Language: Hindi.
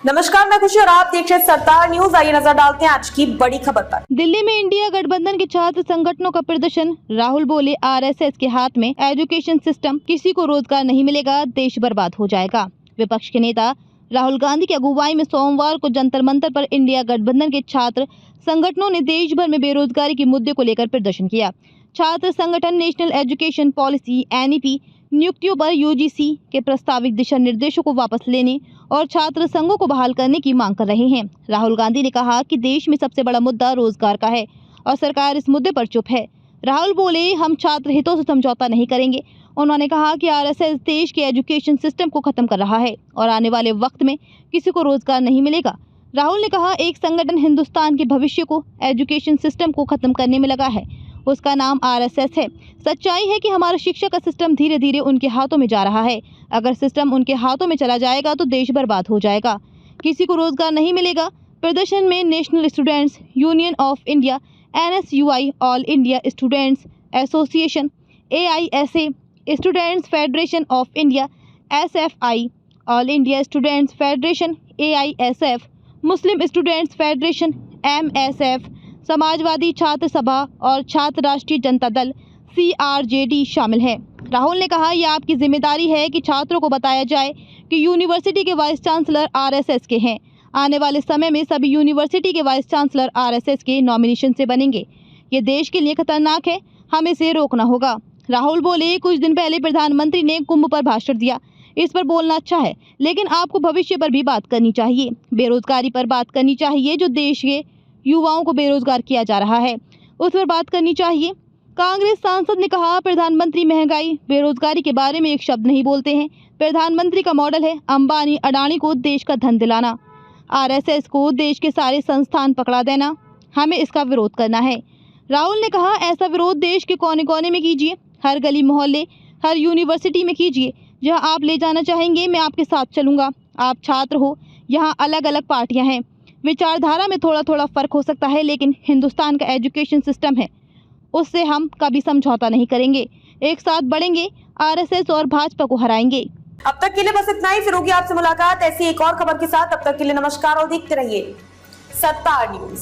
नमस्कार, मैं खुशी और आप देख रहे हैं सरदार न्यूज। आइए नजर डालते हैं आज की बड़ी खबर पर। दिल्ली में इंडिया गठबंधन के छात्र संगठनों का प्रदर्शन। राहुल बोले आरएसएस के हाथ में एजुकेशन सिस्टम, किसी को रोजगार नहीं मिलेगा, देश बर्बाद हो जाएगा। विपक्ष के नेता राहुल गांधी की अगुवाई में सोमवार को जंतर मंतर पर इंडिया गठबंधन के छात्र संगठनों ने देश भर में बेरोजगारी के मुद्दे को लेकर प्रदर्शन किया। छात्र संगठन नेशनल एजुकेशन पॉलिसी (NEP) नियुक्तियों पर यूजीसी के प्रस्तावित दिशा निर्देशों को वापस लेने और छात्र संघों को बहाल करने की मांग कर रहे हैं। राहुल गांधी ने कहा कि देश में सबसे बड़ा मुद्दा रोजगार का है और सरकार इस मुद्दे पर चुप है। राहुल बोले, हम छात्र हितों से समझौता नहीं करेंगे। उन्होंने कहा कि आरएसएस देश के एजुकेशन सिस्टम को खत्म कर रहा है और आने वाले वक्त में किसी को रोजगार नहीं मिलेगा। राहुल ने कहा, एक संगठन हिंदुस्तान के भविष्य को, एजुकेशन सिस्टम को खत्म करने में लगा है, उसका नाम आरएसएस है। सच्चाई है कि हमारा शिक्षा का सिस्टम धीरे धीरे उनके हाथों में जा रहा है। अगर सिस्टम उनके हाथों में चला जाएगा तो देश बर्बाद हो जाएगा, किसी को रोजगार नहीं मिलेगा। प्रदर्शन में national students union of India (NSUI), all India students association (AISA), students federation of India (SFI), all India students federation (AISF), Muslim students federation (MSF), Samajwadi छात्र सभा और छात्र राष्ट्रीय जनता दल (CRJD) शामिल हैं। राहुल ने कहा, यह आपकी जिम्मेदारी है कि छात्रों को बताया जाए कि यूनिवर्सिटी के वाइस चांसलर आरएसएस के हैं। आने वाले समय में सभी यूनिवर्सिटी के वाइस चांसलर आरएसएस के नॉमिनेशन से बनेंगे। ये देश के लिए खतरनाक है, हमें इसे रोकना होगा। राहुल बोले, कुछ दिन पहले प्रधानमंत्री ने कुंभ पर भाषण दिया। इस पर बोलना अच्छा है, लेकिन आपको भविष्य पर भी बात करनी चाहिए। बेरोजगारी पर बात करनी चाहिए, जो देश के युवाओं को बेरोजगार किया जा रहा है, उस पर बात करनी चाहिए। कांग्रेस सांसद ने कहा, प्रधानमंत्री महंगाई, बेरोजगारी के बारे में एक शब्द नहीं बोलते हैं। प्रधानमंत्री का मॉडल है अंबानी अडानी को देश का धन दिलाना, आरएसएस को देश के सारे संस्थान पकड़ा देना। हमें इसका विरोध करना है। राहुल ने कहा, ऐसा विरोध देश के कोने कोने में कीजिए, हर गली मोहल्ले, हर यूनिवर्सिटी में कीजिए। जहां आप ले जाना चाहेंगे मैं आपके साथ चलूंगा। आप छात्र हो, यहाँ अलग अलग पार्टियां हैं, विचारधारा में थोड़ा थोड़ा फर्क हो सकता है, लेकिन हिंदुस्तान का एजुकेशन सिस्टम है, उससे हम कभी समझौता नहीं करेंगे। एक साथ बढ़ेंगे, आरएसएस और भाजपा को हराएंगे। अब तक के लिए बस इतना ही, फिर होगी आपसे मुलाकात ऐसी एक और खबर के साथ। अब तक के लिए नमस्कार और देखते रहिए सरदार न्यूज।